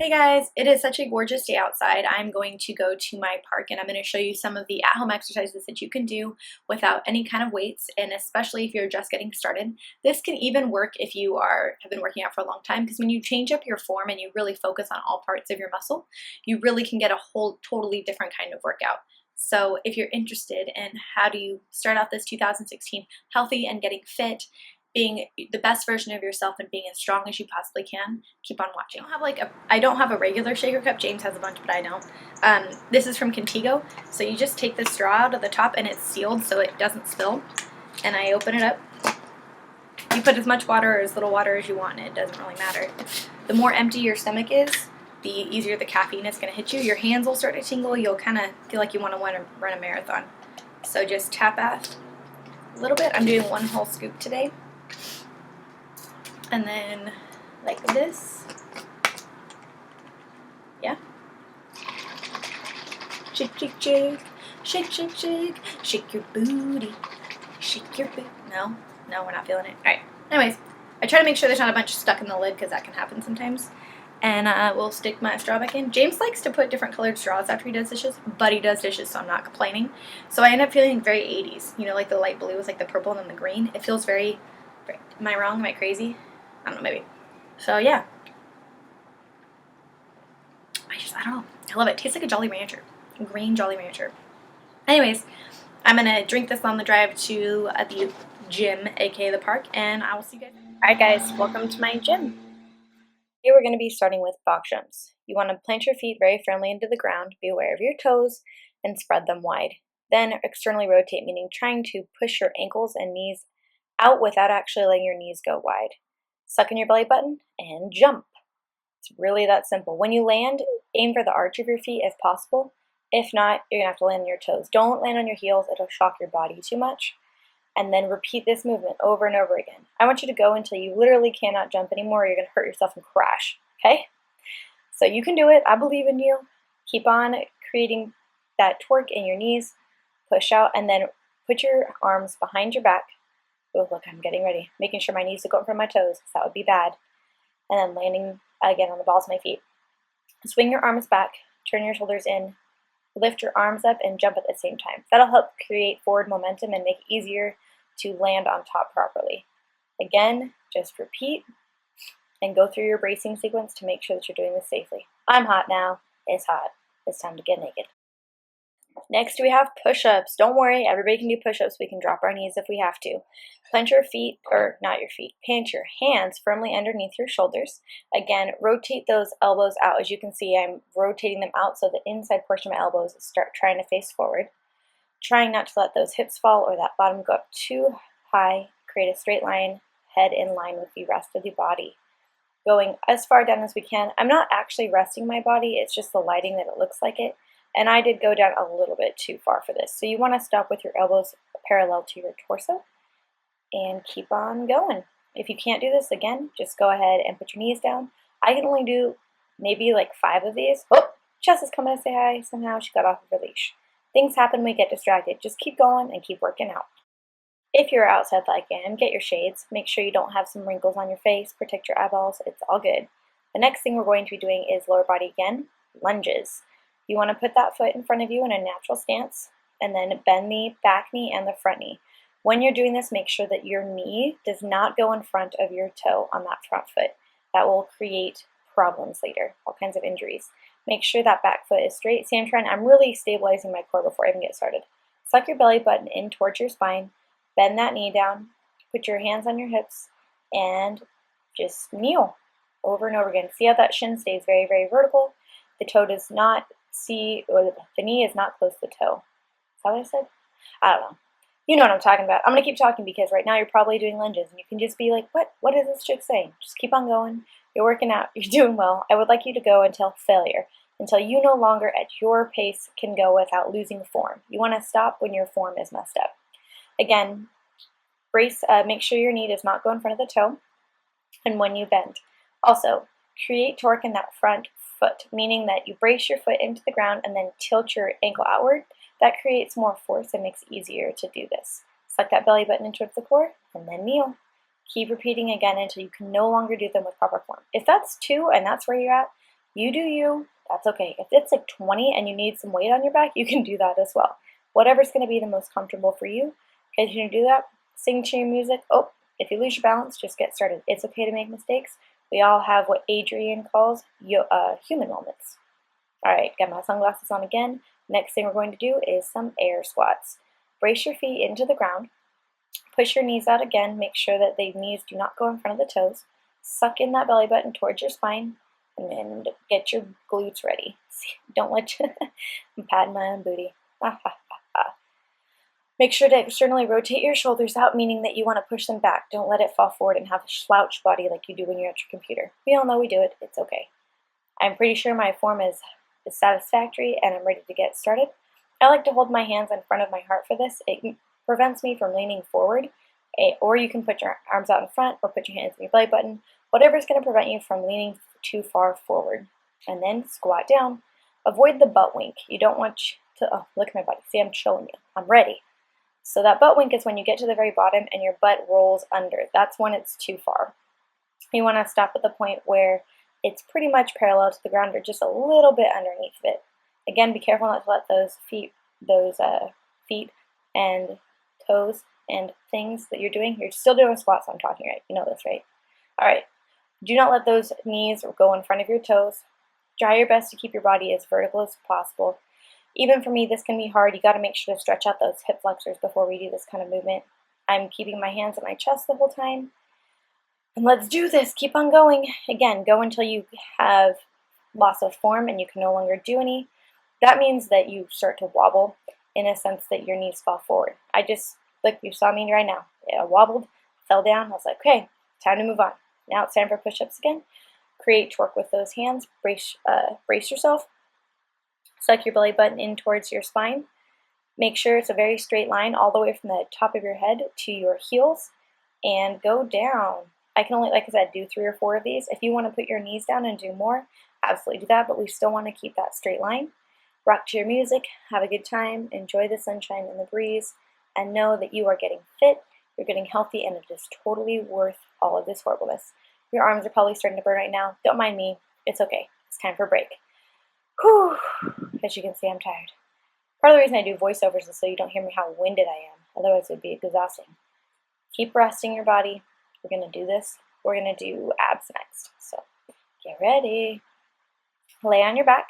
Hey guys, it is such a gorgeous day outside. I'm going to go to my park and I'm going to show you some of the at-home exercises that you can do without any kind of weights, and especially if you're just getting started. This can even work if you have been working out for a long time, because when you change up your form and you really focus on all parts of your muscle, you really can get a whole totally different kind of workout. So if you're interested in how do you start out this 2016 healthy and getting fit, being the best version of yourself and being as strong as you possibly can, keep on watching. I don't have a regular shaker cup. James has a bunch, but I don't. This is from Contigo. So you just take the straw out of the top and it's sealed so it doesn't spill. And I open it up. You put as much water or as little water as you want, and it doesn't really matter. The more empty your stomach is, the easier the caffeine is going to hit you. Your hands will start to tingle. You'll kind of feel like you want to run a marathon. So just tap out a little bit. I'm doing one whole scoop today. And then like this. Yeah. Shake, shake, shake. Shake, shake, shake. Shake your booty. Shake your booty. No, we're not feeling it. Alright. Anyways, I try to make sure there's not a bunch stuck in the lid, because that can happen sometimes. And we'll stick my straw back in. James likes to put different colored straws after he does dishes, but he does dishes, so I'm not complaining. So I end up feeling very 80s. You know, like the light blue is like the purple and then the green. It feels very, am I wrong? Am I crazy? I don't know, maybe. So yeah. I don't know. I love it. It tastes like a Jolly Rancher. A green Jolly Rancher. Anyways, I'm going to drink this on the drive to the gym, aka the park, and I will see you guys. Alright guys, welcome to my gym. Here we're going to be starting with box jumps. You want to plant your feet very firmly into the ground, be aware of your toes, and spread them wide. Then externally rotate, meaning trying to push your ankles and knees out without actually letting your knees go wide. Suck in your belly button and jump. It's really that simple. When you land, aim for the arch of your feet if possible. If not, you're going to have to land on your toes. Don't land on your heels. It'll shock your body too much. And then repeat this movement over and over again. I want you to go until you literally cannot jump anymore, or you're going to hurt yourself and crash. Okay? So you can do it. I believe in you. Keep on creating that torque in your knees. Push out and then put your arms behind your back. Oh, look, I'm getting ready. Making sure my knees don't go in front of my toes, because that would be bad. And then landing again on the balls of my feet. Swing your arms back, turn your shoulders in, lift your arms up, and jump at the same time. That'll help create forward momentum and make it easier to land on top properly. Again, just repeat and go through your bracing sequence to make sure that you're doing this safely. I'm hot now. It's hot. It's time to get naked. Next, we have push-ups. Don't worry, everybody can do push-ups. We can drop our knees if we have to. Plant your feet, or not your feet, plant your hands firmly underneath your shoulders. Again, rotate those elbows out. As you can see, I'm rotating them out so the inside portion of my elbows start trying to face forward. Trying not to let those hips fall or that bottom go up too high. Create a straight line, head in line with the rest of the body. Going as far down as we can. I'm not actually resting my body, it's just the lighting that it looks like it. And I did go down a little bit too far for this. So you want to stop with your elbows parallel to your torso and keep on going. If you can't do this, again, just go ahead and put your knees down. I can only do maybe like 5 of these. Oh, Chess is coming to say hi. Somehow she got off of her leash. Things happen when we get distracted. Just keep going and keep working out. If you're outside like I am, get your shades. Make sure you don't have some wrinkles on your face. Protect your eyeballs. It's all good. The next thing we're going to be doing is lower body again, lunges. You want to put that foot in front of you in a natural stance, and then bend the back knee and the front knee. When you're doing this, make sure that your knee does not go in front of your toe on that front foot. That will create problems later, all kinds of injuries. Make sure that back foot is straight. See, I'm really stabilizing my core before I even get started. Suck your belly button in towards your spine, bend that knee down, put your hands on your hips, and just kneel over and over again. See how that shin stays very, very vertical. The toe does not the knee is not close to the toe. Is that what I said? I don't know. You know what I'm talking about. I'm going to keep talking because right now you're probably doing lunges and you can just be like, what is this chick saying? Just keep on going. You're working out. You're doing well. I would like you to go until failure, until you no longer at your pace can go without losing form. You want to stop when your form is messed up. Again, brace, make sure your knee does not go in front of the toe, and when you bend. Also, create torque in that front foot, meaning that you brace your foot into the ground and then tilt your ankle outward. That creates more force and makes it easier to do this. Suck that belly button in towards the core and then kneel. Keep repeating again until you can no longer do them with proper form. If that's 2 and that's where you're at, You do you. That's okay. If it's like 20 and you need some weight on your back, you can do that as well. Whatever's going to be the most comfortable for you. Continue to do that. Sing to your music. Oh, if you lose your balance, just get started. It's okay to make mistakes. We all have what Adrian calls human moments. All right, got my sunglasses on again. Next thing we're going to do is some air squats. Brace your feet into the ground. Push your knees out again. Make sure that the knees do not go in front of the toes. Suck in that belly button towards your spine. And then get your glutes ready. Don't let you, I'm patting my own booty. Make sure to externally rotate your shoulders out, meaning that you want to push them back. Don't let it fall forward and have a slouch body like you do when you're at your computer. We all know we do it. It's okay. I'm pretty sure my form is satisfactory and I'm ready to get started. I like to hold my hands in front of my heart for this. It prevents me from leaning forward, or you can put your arms out in front or put your hands on your belly button. Whatever's going to prevent you from leaning too far forward. And then squat down. Avoid the butt wink. You don't want to, oh, look at my body. See, I'm showing you. I'm ready. So that butt wink is when you get to the very bottom and your butt rolls under. That's when it's too far. You want to stop at the point where it's pretty much parallel to the ground or just a little bit underneath of it. Again, be careful not to let those feet and toes and things that you're doing. You're still doing squats, I'm talking, right? You know this, right? All right. Do not let those knees go in front of your toes. Try your best to keep your body as vertical as possible. Even for me, this can be hard. You got to make sure to stretch out those hip flexors before we do this kind of movement. I'm keeping my hands at my chest the whole time. And let's do this. Keep on going. Again, go until you have loss of form and you can no longer do any. That means that you start to wobble in a sense that your knees fall forward. I just, like you saw me right now. I wobbled, fell down. I was like, okay, time to move on. Now it's time for push-ups again. Create torque with those hands. Brace yourself. Suck your belly button in towards your spine. Make sure it's a very straight line all the way from the top of your head to your heels. And go down. I can only, like I said, do 3 or 4 of these. If you want to put your knees down and do more, absolutely do that. But we still want to keep that straight line. Rock to your music. Have a good time. Enjoy the sunshine and the breeze. And know that you are getting fit. You're getting healthy. And it is totally worth all of this horribleness. Your arms are probably starting to burn right now. Don't mind me. It's okay. It's time for a break. Whew. As you can see, I'm tired. Part of the reason I do voiceovers is so you don't hear me how winded I am. Otherwise, it would be exhausting. Keep resting your body. We're going to do this. We're going to do abs next. So get ready. Lay on your back.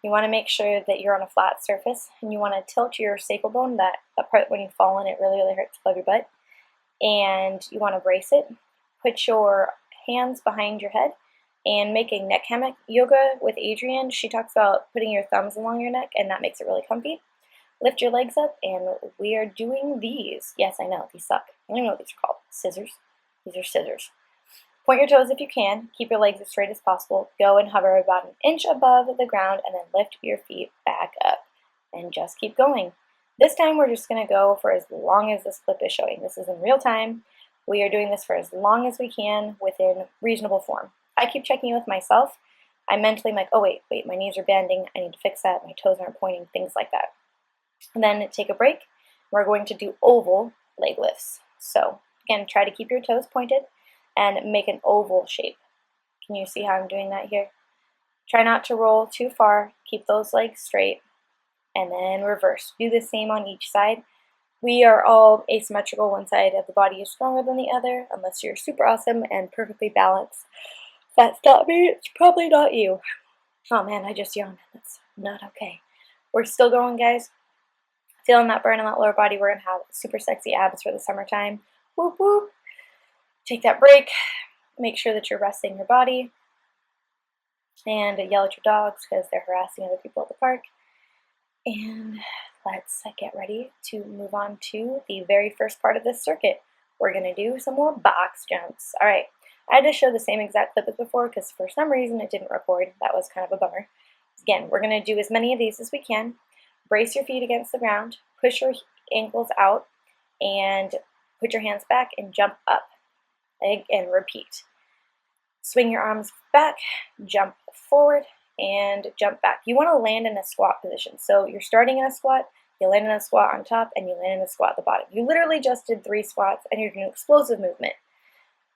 You want to make sure that you're on a flat surface. And you want to tilt your sacral bone, that part when you fall in, it really, really hurts above your butt. And you want to brace it. Put your hands behind your head and make a neck hammock. Yoga with Adrian, she talks about putting your thumbs along your neck, and that makes it really comfy. Lift your legs up, and we are doing these. Yes, I know, these suck. I don't even know what these are called. Scissors. These are scissors. Point your toes if you can. Keep your legs as straight as possible. Go and hover about an inch above the ground, and then lift your feet back up. And just keep going. This time, we're just going to go for as long as this clip is showing. This is in real time. We are doing this for as long as we can within reasonable form. I keep checking in with myself. I'm mentally like, oh, wait, my knees are bending. I need to fix that. My toes aren't pointing, things like that. And then take a break. We're going to do oval leg lifts. So again, try to keep your toes pointed and make an oval shape. Can you see how I'm doing that here? Try not to roll too far. Keep those legs straight. And then reverse. Do the same on each side. We are all asymmetrical. One side of the body is stronger than the other, unless you're super awesome and perfectly balanced. That's not me. It's probably not you. Oh man, I just yawned. That's not okay. We're still going, guys. Feeling that burn in that lower body. We're going to have super sexy abs for the summertime. Whoop, whoop. Take that break. Make sure that you're resting your body. And yell at your dogs because they're harassing other people at the park. And let's get ready to move on to the very first part of this circuit. We're going to do some more box jumps. All right. I had to show the same exact clip as before because for some reason it didn't record. That was kind of a bummer. Again, we're going to do as many of these as we can. Brace your feet against the ground. Push your ankles out. And put your hands back and jump up. And repeat. Swing your arms back. Jump forward. And jump back. You want to land in a squat position. So you're starting in a squat. You land in a squat on top. And you land in a squat at the bottom. You literally just did 3 squats. And you're doing explosive movement.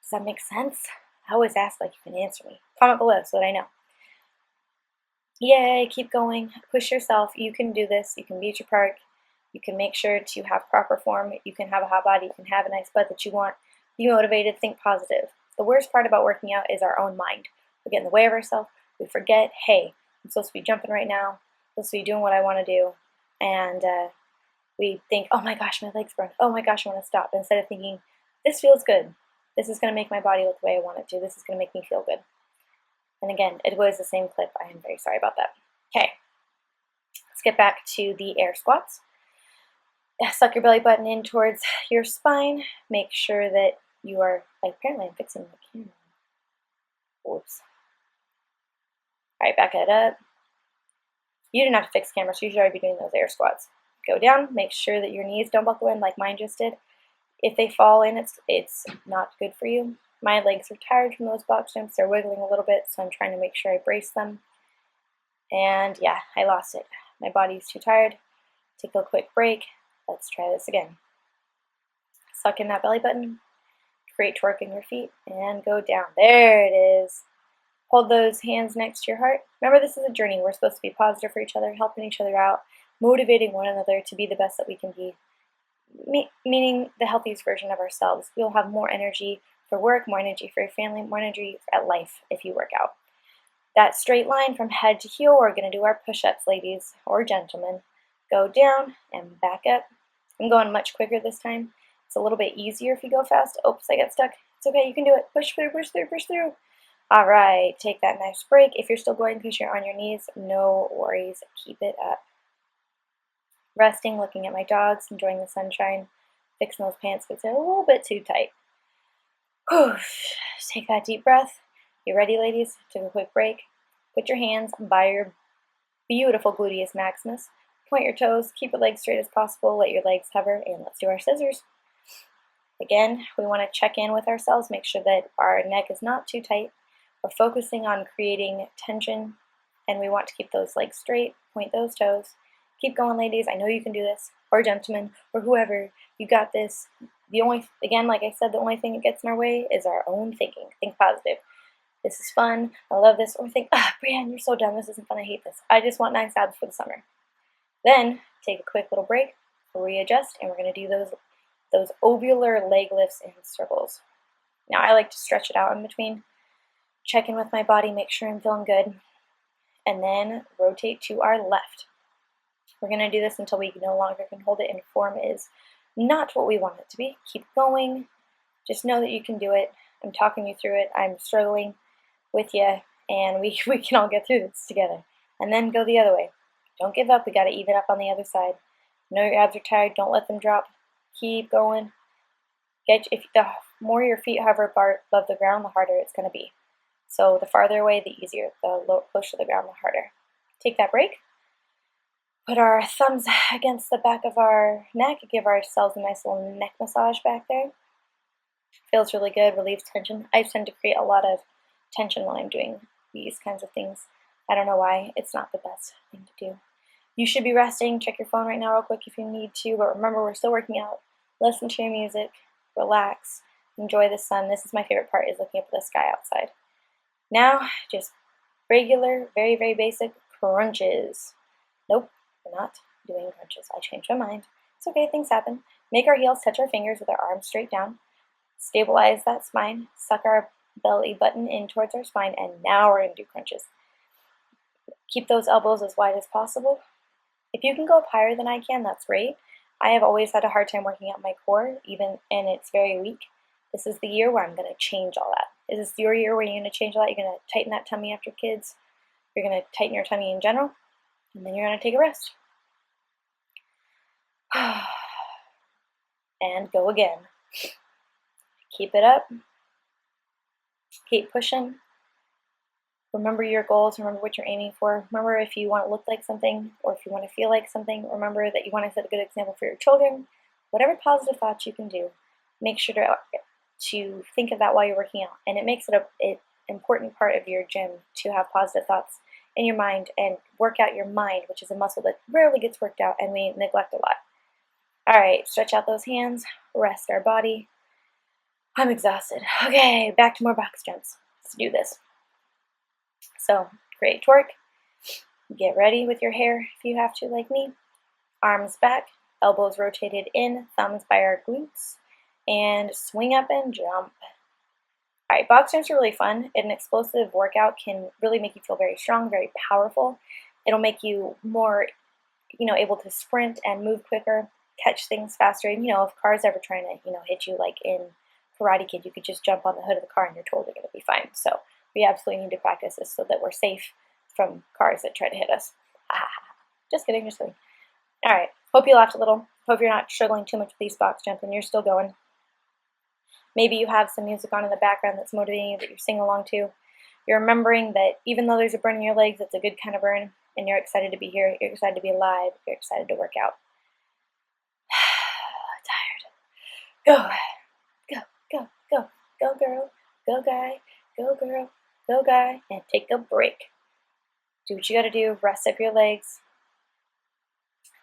Does that make sense? I always ask like you can answer me. Comment below so that I know. Yay, keep going. Push yourself. You can do this. You can beat your park. You can make sure to have proper form. You can have a hot body. You can have a nice butt that you want. Be motivated. Think positive. The worst part about working out is our own mind. We get in the way of ourselves. We forget, hey, I'm supposed to be jumping right now. I'm supposed to be doing what I want to do. And we think, oh my gosh, my legs burn. Oh my gosh, I want to stop. Instead of thinking, this feels good. This is going to make my body look the way I want it to. This is going to make me feel good. And again, it was the same clip. I am very sorry about that. Okay, let's get back to the air squats. Suck your belly button in towards your spine. Make sure that you are, apparently I'm fixing the camera. Whoops. All right, back it up. You didn't have to fix the camera, so you should already be doing those air squats. Go down, make sure that your knees don't buckle in like mine just did. If they fall in, it's not good for you. My legs are tired from those box jumps. They're wiggling a little bit, so I'm trying to make sure I brace them. And yeah, I lost it. My body's too tired. Take a quick break. Let's try this again. Suck in that belly button. Create torque in your feet and go down. There it is. Hold those hands next to your heart. Remember, this is a journey. We're supposed to be positive for each other, helping each other out, motivating one another to be the best that we can be, meaning the healthiest version of ourselves. You'll have more energy for work, more energy for your family, more energy at life if you work out. That straight line from head to heel, we're going to do our push-ups, ladies or gentlemen. Go down and back up. I'm going much quicker this time. It's a little bit easier if you go fast. Oops, I got stuck. It's okay, you can do it. Push through, push through, push through. All right, take that nice break. If you're still going because you're on your knees, no worries. Keep it up. Resting, looking at my dogs, enjoying the sunshine, fixing those pants because they're a little bit too tight. Whew. Take that deep breath. You ready, ladies? Take a quick break. Put your hands by your beautiful gluteus maximus. Point your toes. Keep your legs straight as possible. Let your legs hover, and let's do our scissors. Again, we want to check in with ourselves, make sure that our neck is not too tight. We're focusing on creating tension, and we want to keep those legs straight. Point those toes. Keep going, ladies. I know you can do this, or gentlemen, or whoever. You got this. Again, like I said, the only thing that gets in our way is our own thinking. Think positive. This is fun. I love this. Or think, Brianne, you're so dumb. This isn't fun. I hate this. I just want nice abs for the summer. Then take a quick little break, readjust, and we're going to do those ovular leg lifts in circles. Now I like to stretch it out in between. Check in with my body, make sure I'm feeling good, and then rotate to our left. We're going to do this until we no longer can hold it, and form is not what we want it to be. Keep going. Just know that you can do it. I'm talking you through it. I'm struggling with you, and we can all get through this together. And then go the other way. Don't give up. We got to even up on the other side. Know your abs are tired. Don't let them drop. Keep going. The more your feet hover above the ground, the harder it's going to be. So the farther away, the easier. The closer to the ground, the harder. Take that break. Put our thumbs against the back of our neck. Give ourselves a nice little neck massage back there. Feels really good. Relieves tension. I tend to create a lot of tension when I'm doing these kinds of things. I don't know why. It's not the best thing to do. You should be resting. Check your phone right now real quick if you need to. But remember, we're still working out. Listen to your music. Relax. Enjoy the sun. This is my favorite part, is looking up at the sky outside. Now, just regular, very, very basic crunches. Nope, we're not doing crunches. I changed my mind. It's okay, things happen. Make our heels touch our fingers with our arms straight down. Stabilize that spine. Suck our belly button in towards our spine. And now we're going to do crunches. Keep those elbows as wide as possible. If you can go up higher than I can, that's great. I have always had a hard time working out my core, and it's very weak. This is the year where I'm going to change all that. Is this your year where you're going to change all that? You're going to tighten that tummy after kids. You're going to tighten your tummy in general. And then you're going to take a rest. And go again. Keep it up. Keep pushing. Remember your goals. Remember what you're aiming for. Remember, if you want to look like something or if you want to feel like something, remember that you want to set a good example for your children. Whatever positive thoughts you can do, make sure to think of that while you're working out. And it makes it an important part of your gym to have positive thoughts in your mind and work out your mind, which is a muscle that rarely gets worked out and we neglect a lot. All right, stretch out those hands, rest our body. I'm exhausted. Okay, back to more box jumps. Let's do this. So, create torque. Get ready with your hair if you have to, like me. Arms back, elbows rotated in, thumbs by our glutes, and swing up and jump. All right, box jumps are really fun. An explosive workout can really make you feel very strong, very powerful. It'll make you more, able to sprint and move quicker, catch things faster. And, if cars ever trying to, hit you like in Karate Kid, you could just jump on the hood of the car and you're totally going to be fine. So we absolutely need to practice this so that we're safe from cars that try to hit us. Just kidding, just kidding. All right, hope you laughed a little. Hope you're not struggling too much with these box jumps and you're still going. Maybe you have some music on in the background that's motivating you that you're singing along to. You're remembering that even though there's a burn in your legs, it's a good kind of burn, and you're excited to be here, you're excited to be alive, you're excited to work out. Tired. Go, go, go, go, girl, go, guy, go, girl, go, guy, and take a break. Do what you gotta do, rest up your legs,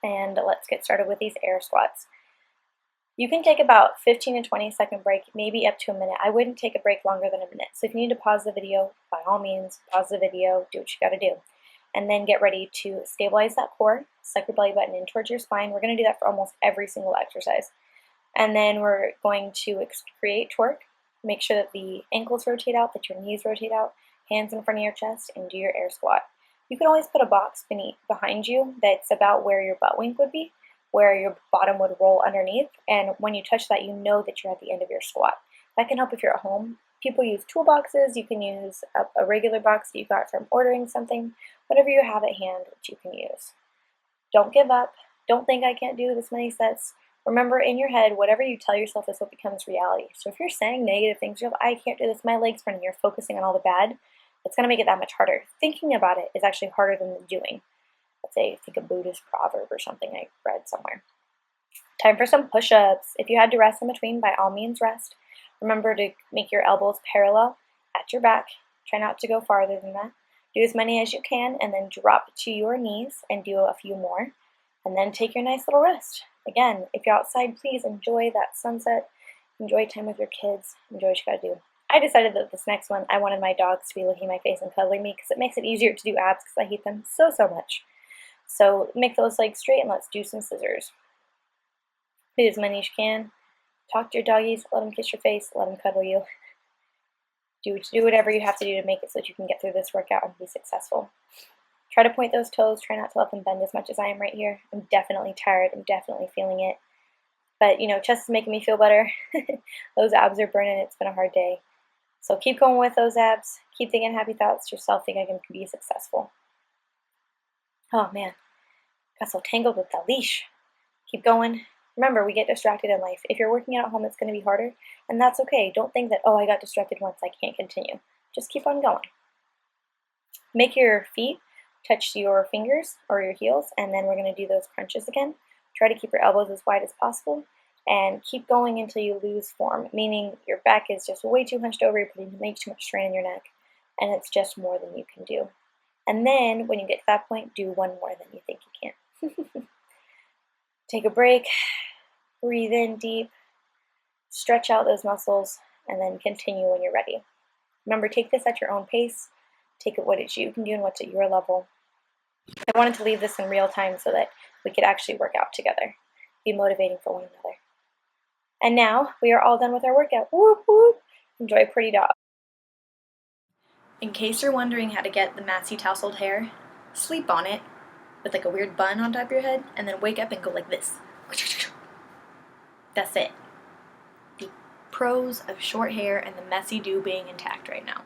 and let's get started with these air squats. You can take about 15 to 20 second break, maybe up to a minute. I wouldn't take a break longer than a minute. So if you need to pause the video, by all means, pause the video, do what you gotta do. And then get ready to stabilize that core, suck your belly button in towards your spine. We're gonna do that for almost every single exercise. And then we're going to create torque. Make sure that the ankles rotate out, that your knees rotate out, hands in front of your chest, and do your air squat. You can always put a box behind you that's about where your butt wink would be, where your bottom would roll underneath, and when you touch that, you know that you're at the end of your squat. That can help if you're at home. People use toolboxes. You can use a regular box that you got from ordering something, whatever you have at hand that you can use. Don't give up. Don't think I can't do this many sets. Remember, in your head, whatever you tell yourself is what becomes reality. So if you're saying negative things, you're like, I can't do this, my leg's burning, you're focusing on all the bad, it's going to make it that much harder. Thinking about it is actually harder than the doing. Let's say, think a Buddhist proverb or something I read somewhere. Time for some push-ups. If you had to rest in between, by all means rest. Remember to make your elbows parallel at your back. Try not to go farther than that. Do as many as you can and then drop to your knees and do a few more. And then take your nice little rest. Again, if you're outside, please enjoy that sunset. Enjoy time with your kids. Enjoy what you gotta do. I decided that this next one, I wanted my dogs to be licking my face and cuddling me because it makes it easier to do abs because I hate them so much. So make those legs straight and let's do some scissors. Do as many as you can. Talk to your doggies, let them kiss your face, let them cuddle you. Do whatever you have to do to make it so that you can get through this workout and be successful. Try to point those toes, try not to let them bend as much as I am right here. I'm definitely tired, I'm definitely feeling it. But chest is making me feel better. Those abs are burning, it's been a hard day. So keep going with those abs, keep thinking happy thoughts to yourself, think I can be successful. Oh man, got so tangled with that leash. Keep going. Remember, we get distracted in life. If you're working out at home, it's going to be harder, and that's okay. Don't think that, oh, I got distracted once, I can't continue. Just keep on going. Make your feet touch your fingers or your heels, and then we're going to do those crunches again. Try to keep your elbows as wide as possible, and keep going until you lose form, meaning your back is just way too hunched over, you're putting way too much strain in your neck, and it's just more than you can do. And then, when you get to that point, do one more than you think you can. Take a break, breathe in deep, stretch out those muscles, and then continue when you're ready. Remember, take this at your own pace. Take it what you can do and what's at your level. I wanted to leave this in real time so that we could actually work out together, be motivating for one another. And now, we are all done with our workout. Whoop, whoop. Enjoy Pretty Dog. In case you're wondering how to get the Massey tousled hair, sleep on it with like a weird bun on top of your head, and then wake up and go like this. That's it. The pros of short hair and the messy do being intact right now.